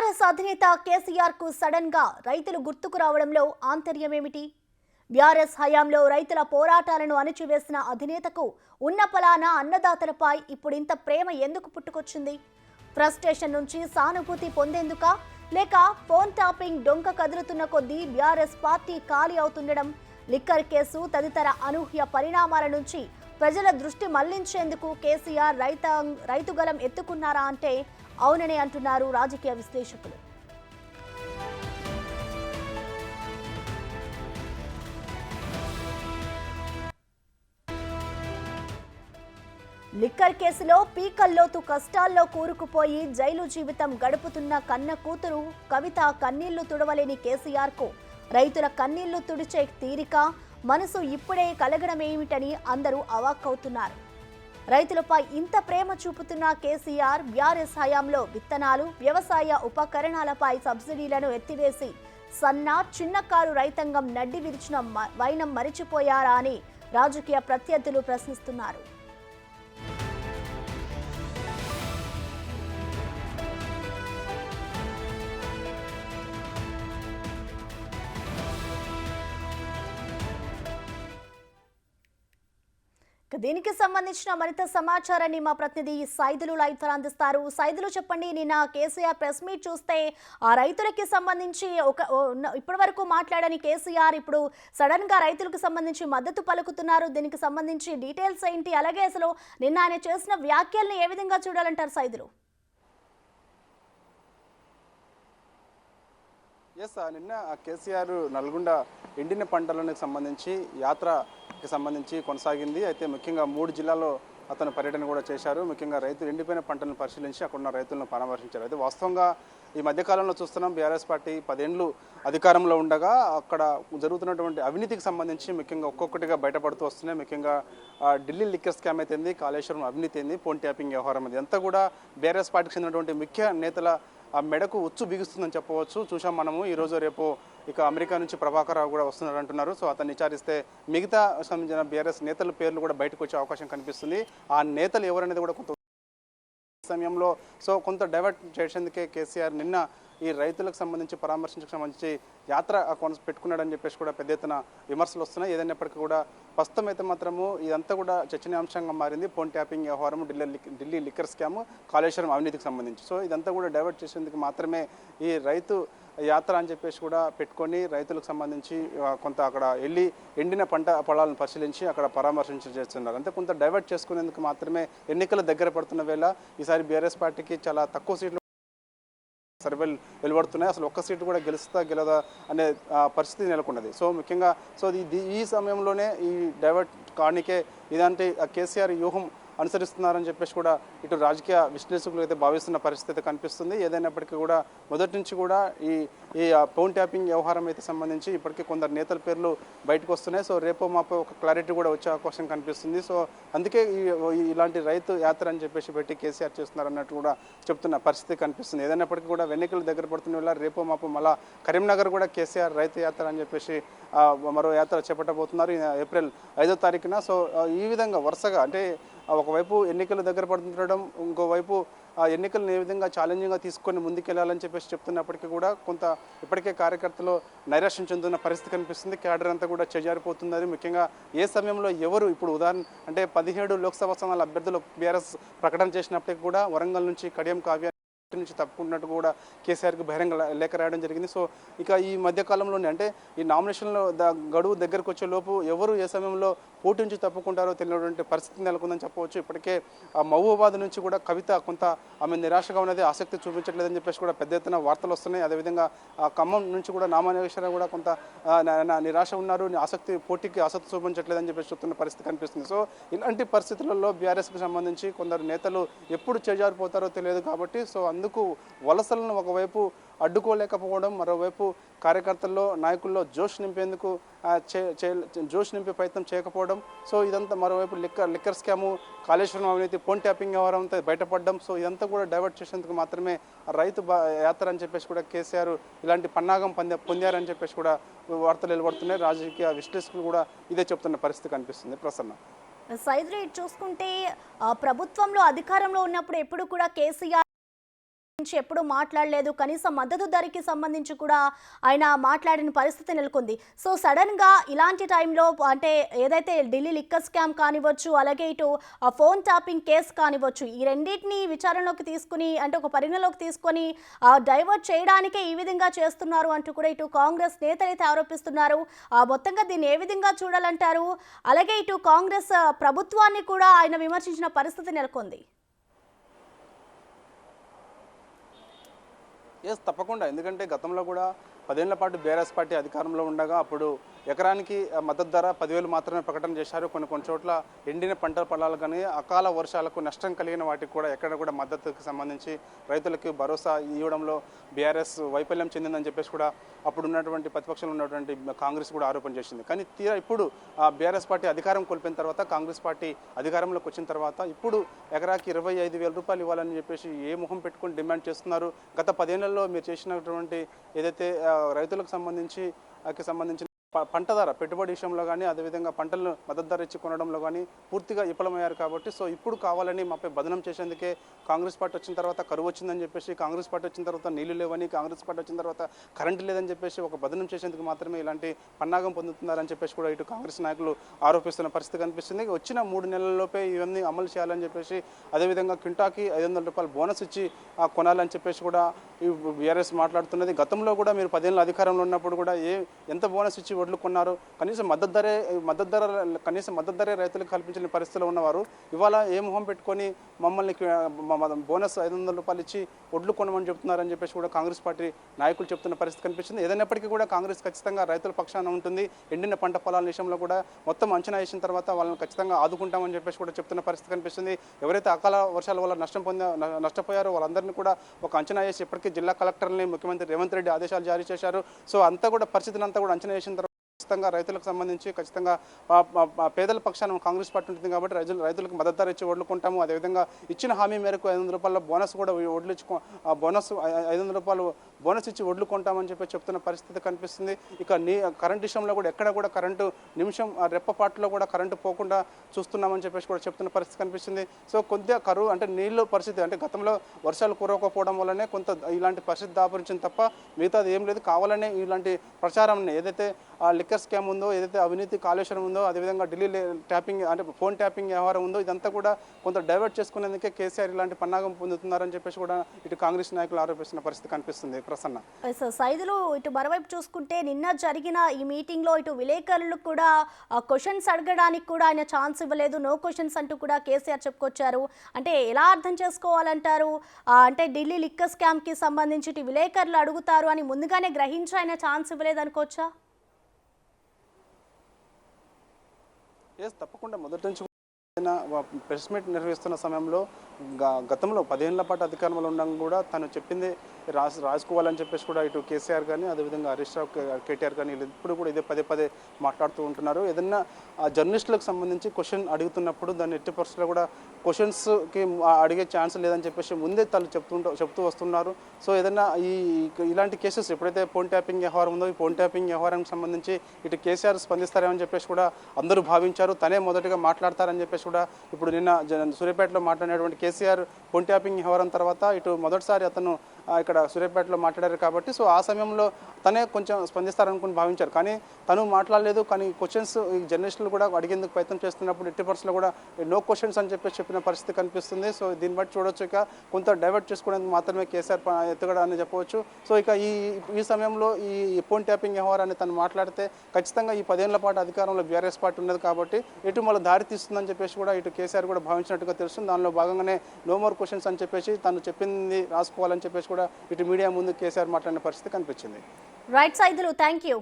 BRS అధినేత కేసీఆర్ కు sudden గా రైతులు గుర్తుకు రావడంలో ఆంతర్యమేమిటి? బీఆర్ఎస్ హయాంలో రైతుల పోరాటాలను అణిచివేసిన అధినేతకు ఉన్న పలాన అన్నదాతలపై ఇప్పుడింత ప్రేమ ఎందుకు పుట్టుకొచ్చింది? ఫ్రస్ట్రేషన్ నుంచి సానుభూతి పొందేందుకా, లేక ఫోన్ టాపింగ్ డొంక కదులుతున్న కొద్దీ బీఆర్ఎస్ పార్టీ ఖాళీ అవుతుండడం, లిక్కర్ కేసు తదితర అనూహ్య పరిణామాల నుంచి ప్రజల దృష్టి మళ్లించేందుకు కేసీఆర్ రైతుగలం ఎత్తుకున్నారా అంటే అవుననే అంటున్నారు రాజకీయ విశ్లేషకులు. లిక్కర్ కేసులో పీకల్లోతు కష్టాల్లో కూరుకుపోయి జైలు జీవితం గడుపుతున్న కన్న కూతురు కవిత కన్నీళ్లు తుడవలేని కేసీఆర్ కు రైతుల కన్నీళ్లు తుడిచే తీరిక, మనసు ఇప్పుడే కలగడమేమిటని అందరూ అవాక్కవుతున్నారు. రైతులపై ఇంత ప్రేమ చూపుతున్న కేసీఆర్ బీఆర్ఎస్ హయాంలో విత్తనాలు, వ్యవసాయ ఉపకరణాలపై సబ్సిడీలను ఎత్తివేసి సన్న చిన్నకారు రైతాంగం నడ్డి విరిచిన వైనం మరిచిపోయారా అని రాజకీయ ప్రత్యర్థులు ప్రశ్నిస్తున్నారు. దీనికి సంబంధించిన మరింత సమాచారాన్ని మా ప్రతినిధి సైదులు లైవ్ అందిస్తారు. సైదులు, చెప్పండి, నిన్న కేసీఆర్ ప్రెస్ మీట్ చూస్తే ఆ రైతులకి సంబంధించి ఇప్పటి వరకు మాట్లాడని కేసీఆర్ ఇప్పుడు సడన్ గా రైతులకు సంబంధించి మద్దతు పలుకుతున్నారు. దీనికి సంబంధించి డీటెయిల్స్ ఏంటి? అలాగే అసలు నిన్న ఆయన చేసిన వ్యాఖ్యల్ని ఏ విధంగా చూడాలంటారు సైదులు? నిన్న కేసీఆర్ నల్గొండ ఎండిన పంటలకు సంబంధించి యాత్రకి సంబంధించి కొనసాగింది. అయితే ముఖ్యంగా 3 జిల్లాల్లో అతను పర్యటన కూడా చేశారు. ముఖ్యంగా రైతులు ఎండిపోయిన పంటలను పరిశీలించి అక్కడున్న రైతులను పరామర్శించారు. అయితే వాస్తవంగా ఈ మధ్యకాలంలో చూస్తున్నాం, బీఆర్ఎస్ పార్టీ 10 ఏళ్ళు అధికారంలో ఉండగా అక్కడ జరుగుతున్నటువంటి అవినీతికి సంబంధించి ముఖ్యంగా ఒక్కొక్కటిగా బయటపడుతూ వస్తున్నాయి. ముఖ్యంగా ఢిల్లీ లిక్కర్ స్కామ్ అయితే, కాళేశ్వరం అవినీతి ఏంది, ఫోన్ ట్యాపింగ్ వ్యవహారం అది అంతా కూడా బీఆర్ఎస్ పార్టీకి చెందినటువంటి ముఖ్య నేతల ఆ మెడకు ఉచ్చు బిగుస్తుందని చెప్పవచ్చు. చూసాం మనము ఈరోజు రేపు ఇక అమెరికా నుంచి ప్రభాకర్ రావు కూడా వస్తున్నారు అంటున్నారు. సో అతన్ని విచారిస్తే మిగతా సంబంధించిన బీఆర్ఎస్ నేతల పేర్లు కూడా బయటకు వచ్చే అవకాశం కనిపిస్తుంది. ఆ నేతలు ఎవరనేది కూడా కొంత సమయంలో కొంత డైవర్ట్ చేసేందుకే కేసీఆర్ నిన్న ఈ రైతులకు సంబంధించి పరామర్శించడానికి సంబంధించి యాత్ర పెట్టుకున్నాడని చెప్పేసి కూడా పెద్ద ఎత్తున విమర్శలు వస్తున్నాయి. ఏదైనప్పటికీ కూడా ప్రస్తుతం అయితే మాత్రము ఇదంతా కూడా చర్చనీయాంశంగా మారింది. ఫోన్ ట్యాపింగ్ వ్యవహారం, ఢిల్లీ లిక్కర్ స్కామ్, కాళేశ్వరం అవినీతికి సంబంధించి. సో ఇదంతా కూడా డైవర్ట్ చేసేందుకు మాత్రమే ఈ రైతు యాత్ర అని చెప్పేసి కూడా పెట్టుకొని రైతులకు సంబంధించి కొంత అక్కడ వెళ్ళి ఎండిన పంట పొలాలను పరిశీలించి అక్కడ చేస్తున్నారు. అంతే కొంత డైవర్ట్ చేసుకునేందుకు మాత్రమే ఎన్నికల దగ్గర పడుతున్న వేళ ఈసారి బీఆర్ఎస్ పార్టీకి చాలా తక్కువ సీట్లు సర్వేలు వెలువడుతున్నాయి. అసలు ఒక్క సీటు కూడా గెలదా అనే పరిస్థితి నెలకొన్నది. సో ముఖ్యంగా ఈ సమయంలోనే ఈ డైవర్ట్ కానికే ఇలాంటి కేసీఆర్ వ్యూహం అనుసరిస్తున్నారని చెప్పేసి కూడా ఇటు రాజకీయ విశ్లేషకులు అయితే భావిస్తున్న పరిస్థితి కనిపిస్తుంది. ఏదైనప్పటికీ కూడా మొదటి నుంచి కూడా ఈ ఫోన్ ట్యాపింగ్ వ్యవహారం అయితే సంబంధించి ఇప్పటికీ కొందరు నేతల పేర్లు బయటకు వస్తున్నాయి. సో రేపో మాపో ఒక క్లారిటీ కూడా వచ్చే అవకాశం కనిపిస్తుంది. సో అందుకే ఇలాంటి రైతు యాత్ర అని చెప్పేసి పెట్టి కేసీఆర్ చేస్తున్నారు అన్నట్టు కూడా చెప్తున్న పరిస్థితి కనిపిస్తుంది. ఏదైనప్పటికీ కూడా ఎన్నికలు దగ్గర పడుతున్న వేళ రేపో మాపో మళ్ళా కరీంనగర్ కూడా కేసీఆర్ రైతు యాత్ర అని చెప్పేసి మరో యాత్ర చేపట్టబోతున్నారు ఏప్రిల్ 5వ తారీఖున. సో ఈ విధంగా వరుసగా అంటే ఒకవైపు ఎన్నికలు దగ్గర పడుతుండడం, ఇంకోవైపు ఆ ఎన్నికలను ఏ విధంగా ఛాలెంజింగ్గా తీసుకొని ముందుకెళ్లాలని చెప్పేసి చెప్తున్నప్పటికీ కూడా కొంత ఇప్పటికే కార్యకర్తలు నైరాశ్యం చెందుతున్న పరిస్థితి కనిపిస్తుంది. క్యాడర్ అంతా కూడా చేజారిపోతున్నది. ముఖ్యంగా ఏ సమయంలో ఎవరు ఇప్పుడు ఉదాహరణ అంటే 17 లోక్సభ స్థానాల అభ్యర్థులు బీఆర్ఎస్ ప్రకటన చేసినప్పటికీ కూడా వరంగల్ నుంచి కడియం కావ్య నుంచి తప్పుకున్నట్టు కూడా కేసీఆర్కి బహిరంగ లేఖ రాయడం జరిగింది. సో ఇక ఈ మధ్యకాలంలోనే అంటే ఈ నామినేషన్లో గడువు దగ్గరకు వచ్చే లోపు ఎవరు ఏ సమయంలో పోటీ నుంచి తప్పుకుంటారో తెలియనటువంటి పరిస్థితి నెలకొందని చెప్పవచ్చు. ఇప్పటికే మహబూబాబాద్ నుంచి కూడా కవిత కొంత ఆమె నిరాశగా ఉన్నది, ఆసక్తి చూపించట్లేదని చెప్పేసి కూడా పెద్ద ఎత్తున వార్తలు వస్తున్నాయి. అదేవిధంగా ఖమ్మం నుంచి కూడా నామనేశ్వర కూడా కొంత నిరాశ ఉన్నారు, పోటీకి ఆసక్తి చూపించట్లేదని చెప్పేసి చెప్తున్న పరిస్థితి కనిపిస్తుంది. సో ఇలాంటి పరిస్థితులలో బీఆర్ఎస్కి సంబంధించి కొందరు నేతలు ఎప్పుడు చేజారిపోతారో తెలియదు కాబట్టి సో అందుకు వలసలను ఒకవైపు అడ్డుకోలేకపోవడం, మరోవైపు కార్యకర్తల్లో నాయకుల్లో జోష్ నింపే ప్రయత్నం చేయకపోవడం. సో ఇదంతా మరోవైపు లిక్కర్ స్కాము, కాళేశ్వరం అవినీతి, ఫోన్ ట్యాపింగ్ వ్యవహారం అంతా బయటపడడం. సో ఇదంతా కూడా డైవర్ట్ చేసేందుకు మాత్రమే రైతు యాత్ర అని చెప్పేసి కూడా కేసీఆర్ ఇలాంటి పన్నాగం పొందారని చెప్పేసి కూడా వార్తలు వెలువడుతున్నాయి. రాజకీయ విశ్లేషకులు కూడా ఇదే చెప్తున్న పరిస్థితి కనిపిస్తుంది. ప్రసన్న సైదులు, చూసుకుంటే ప్రభుత్వంలో అధికారంలో ఉన్నప్పుడు ఎప్పుడు కూడా కేసీఆర్ నుంచి ఎప్పుడూ మాట్లాడలేదు. కనీసం మద్దతు ధరకి సంబంధించి కూడా ఆయన మాట్లాడిన పరిస్థితి నెలకొంది. సో సడన్గా ఇలాంటి టైంలో అంటే ఏదైతే ఢిల్లీ లిక్కర్ స్కామ్ కానివ్వచ్చు, అలాగే ఇటు ఫోన్ ట్యాపింగ్ కేసు కానివ్వచ్చు, ఈ రెండింటిని విచారణలోకి తీసుకుని అంటే ఒక పరిగణలోకి తీసుకొని డైవర్ట్ చేయడానికే ఈ విధంగా చేస్తున్నారు అంటూ కూడా ఇటు కాంగ్రెస్ నేతలైతే ఆరోపిస్తున్నారు. మొత్తంగా దీన్ని ఏ విధంగా చూడాలంటారు? అలాగే ఇటు కాంగ్రెస్ ప్రభుత్వాన్ని కూడా ఆయన విమర్శించిన పరిస్థితి నెలకొంది. ఎస్, తప్పకుండా. ఎందుకంటే గతంలో కూడా 10 ఏళ్ల పాటు బీఆర్ఎస్ పార్టీ అధికారంలో ఉండగా అప్పుడు ఎకరానికి మద్దతు ధర 10,000 మాత్రమే ప్రకటన చేశారు. కొన్ని చోట్ల ఎండిన పంటల పొలాలు కానీ అకాల వర్షాలకు నష్టం కలిగిన వాటికి కూడా ఎక్కడ కూడా మద్దతుకి సంబంధించి రైతులకు భరోసా ఇవ్వడంలో బీఆర్ఎస్ వైఫల్యం చెందిందని చెప్పేసి కూడా అప్పుడు ఉన్నటువంటి ప్రతిపక్షంలో ఉన్నటువంటి కాంగ్రెస్ కూడా ఆరోపణ చేసింది. కానీ తీరా ఇప్పుడు బీఆర్ఎస్ పార్టీ అధికారం కోల్పోయిన తర్వాత, కాంగ్రెస్ పార్టీ అధికారంలోకి వచ్చిన తర్వాత ఇప్పుడు ఎకరాకి 25,000 రూపాయలు ఇవ్వాలని చెప్పేసి ఏ ముఖం పెట్టుకొని డిమాండ్ చేస్తున్నారు? గత 10 ఏళ్లలో మీరు చేసినటువంటి ఏదైతే రైతులకు సంబంధించిన పంట ధర పెట్టుబడి విషయంలో కానీ, అదేవిధంగా పంటలను మద్దతు ధర ఇచ్చి కొనడంలో కానీ పూర్తిగా విఫలమయ్యారు. కాబట్టి సో ఇప్పుడు కావాలని మాపై బదనం చేసేందుకే కాంగ్రెస్ పార్టీ వచ్చిన తర్వాత కరువు వచ్చిందని చెప్పేసి, కాంగ్రెస్ పార్టీ వచ్చిన తర్వాత నీళ్లు లేవని, కాంగ్రెస్ పార్టీ వచ్చిన తర్వాత కరెంటు లేదని చెప్పేసి ఒక బదనం చేసేందుకు మాత్రమే ఇలాంటి పన్నాగం పొందుతున్నారని చెప్పేసి కూడా ఇటు కాంగ్రెస్ నాయకులు ఆరోపిస్తున్న పరిస్థితి కనిపిస్తుంది. వచ్చిన 3 నెలల్లోపే ఇవన్నీ అమలు చేయాలని చెప్పేసి, అదేవిధంగా క్వింటాకి 500 రూపాయలు బోనస్ ఇచ్చి కొనాలని చెప్పేసి కూడా బీఆర్ఎస్ మాట్లాడుతున్నది. గతంలో కూడా మీరు 10 ఏళ్ళ అధికారంలో ఉన్నప్పుడు కూడా ఎంత బోనస్ ఇచ్చి వడ్లు కొన్నారు? కనీసం మద్దతు ధర రైతులకు కల్పించిన పరిస్థితిలో ఉన్నవారు ఇవాళ ఏ మొహం పెట్టుకొని మమ్మల్ని బోనస్ 500 రూపాయలు ఇచ్చి వడ్లు కొనమని చెప్తున్నారని చెప్పేసి కూడా కాంగ్రెస్ పార్టీ నాయకులు చెప్తున్న పరిస్థితి కనిపిస్తుంది. ఏదైనప్పటికీ కూడా కాంగ్రెస్ ఖచ్చితంగా రైతుల పక్షాన ఉంటుంది. ఎండిన పంట పొలాల విషయంలో కూడా మొత్తం అంచనా వేసిన తర్వాత వాళ్ళని ఖచ్చితంగా ఆదుకుంటామని చెప్పేసి కూడా చెప్తున్న పరిస్థితి కనిపిస్తుంది. ఎవరైతే అకాల వర్షాల వల్ల నష్టపోయారో వాళ్ళందరినీ కూడా ఒక అంచనా వేసి ఇప్పటికీ జిల్లా కలెక్టర్ని ముఖ్యమంత్రి రేవంత్ రెడ్డి ఆదేశాలు జారీ చేశారు. సో అంతా కూడా పరిస్థితిని అంతా కూడా అంచనా వేసిన ఖచ్చితంగా రైతులకు సంబంధించి ఖచ్చితంగా పేదల పక్షాన కాంగ్రెస్ పార్టీ ఉంటుంది. కాబట్టి రైతులకు మద్దతు ధర ఇచ్చి వడ్లు కొంటాము. అదేవిధంగా ఇచ్చిన హామీ మేరకు 500 రూపాయల బోనస్ కూడా వడ్లు ఇచ్చి బోనస్ 500 రూపాయలు బోనస్ ఇచ్చి వడ్లు కొంటామని చెప్పి చెప్తున్న పరిస్థితి కనిపిస్తుంది. ఇక కరెంట్ విషయంలో కూడా ఎక్కడ కూడా కరెంటు నిమిషం రెప్పపాటులో కూడా కరెంటు పోకుండా చూస్తున్నామని చెప్పేసి కూడా చెప్తున్న పరిస్థితి కనిపిస్తుంది. సో కొద్దిగా కరువు అంటే నీళ్ళు పరిస్థితి అంటే గతంలో వర్షాలు కురవకపోవడం వల్లనే కొంత ఇలాంటి పరిస్థితి దాపురించింది తప్ప మిగతాది ఏం లేదు. కావాలనే ఇలాంటి ప్రచారం ఏదైతే లిక్కర్ స్కామ్ ఉందో, ఏదైతే అవినీతి కాళేశ్వరం ఉందో, అదేవిధంగా ఢిల్లీ ట్యాపింగ్ అంటే ఫోన్ ట్యాపింగ్ వ్యవహారం ఉందో, ఇదంతా కూడా కొంత డైవర్ట్ చేసుకునేందుకే కేసీఆర్ ఇలాంటి పన్నాగం పొందుతున్నారని చెప్పేసి కూడా ఇటు కాంగ్రెస్ నాయకులు ఆరోపిస్తున్న పరిస్థితి కనిపిస్తుంది. ప్రసన్న సైదులు ఇటు మరోవైపు చూసుకుంటే నిన్న జరిగిన ఈ మీటింగ్లో ఇటు విలేకరులకు కూడా క్వశ్చన్స్ అడగడానికి కూడా ఆయన ఛాన్స్ ఇవ్వలేదు. నో క్వశ్చన్స్ అంటూ కూడా కేసీఆర్ చెప్పుకొచ్చారు. అంటే ఎలా అర్థం చేసుకోవాలంటారు? అంటే ఢిల్లీ లిక్కర్ స్కామ్కి సంబంధించి ఇటు విలేకరులు అడుగుతారు అని ముందుగానే గ్రహించి ఆయన ఛాన్స్ ఇవ్వలేదు అనుకోవచ్చా? తప్పకుండా. మొదటి నుంచి ప్రెస్ మీట్ నిర్వహిస్తున్న సమయంలో గతంలో 10 ఏళ్ల పాటు అధికారంలో ఉండడం కూడా తను చెప్పింది రాసుకోవాలని చెప్పేసి కూడా ఇటు కేసీఆర్ కానీ, అదేవిధంగా హరీష్ రావు, కేటీఆర్ కానీ ఇప్పుడు కూడా ఇదే పదే మాట్లాడుతూ ఉంటున్నారు. ఏదన్నా జర్నలిస్టులకు సంబంధించి క్వశ్చన్ అడుగుతున్నప్పుడు దాన్ని ఎట్టి పరిస్థితుల్లో కూడా క్వశ్చన్స్కి అడిగే ఛాన్స్ లేదని చెప్పేసి ముందే తను చెప్తూ వస్తున్నారు. సో ఏదన్నా ఇలాంటి కేసెస్ ఎప్పుడైతే ఫోన్ ట్యాపింగ్ వ్యవహారం ఉందో, ఈ ఫోన్ ట్యాపింగ్ వ్యవహారానికి సంబంధించి ఇటు కేసీఆర్ స్పందిస్తారేమని చెప్పేసి కూడా అందరూ భావించారు. తనే మొదటిగా మాట్లాడతారని చెప్పేసి కూడా ఇప్పుడు నిన్న సూర్యాపేటలో మాట్లాడినటువంటి కేసీఆర్ ఫోన్ ట్యాపింగ్ వ్యవహారం తర్వాత ఇటు మొదటిసారి అతను ఇక్కడ సూర్యాపేటలో మాట్లాడారు. కాబట్టి సో ఆ సమయంలో తనే కొంచెం స్పందిస్తారనుకుని భావించారు. కానీ తను మాట్లాడలేదు. కానీ క్వశ్చన్స్ ఈ జర్నలిస్టులు కూడా అడిగేందుకు ప్రయత్నం చేస్తున్నప్పుడు ఎట్టి పరిస్థితుల్లో కూడా నో క్వశ్చన్స్ అని చెప్పేసి చెప్పిన పరిస్థితి కనిపిస్తుంది. సో దీన్ని బట్టి చూడొచ్చు ఇక కొంత డైవర్ట్ చేసుకోవడానికి మాత్రమే కేసీఆర్ ఎత్తుగడని చెప్పవచ్చు. సో ఇక ఈ సమయంలో ఈ ఫోన్ ట్యాపింగ్ వ్యవహారాన్ని తను మాట్లాడితే ఖచ్చితంగా ఈ 10 ఏళ్ల పాటు అధికారంలో బీఆర్ఎస్ పార్టీ ఉన్నది కాబట్టి ఎటు మళ్ళీ దారి తీస్తుందని చెప్పేసి కూడా ఇటు కేసీఆర్ కూడా భావించినట్టుగా తెలుస్తుంది. దానిలో భాగంగానే నో మోర్ క్వశ్చన్స్ అని చెప్పేసి తను చెప్పింది రాసుకోవాలని చెప్పేసి కూడా ఇటు మీడియా ముందు కేసీఆర్ మాట్లాడిన పరిస్థితి కనిపించింది. Right Saidulu, thank you.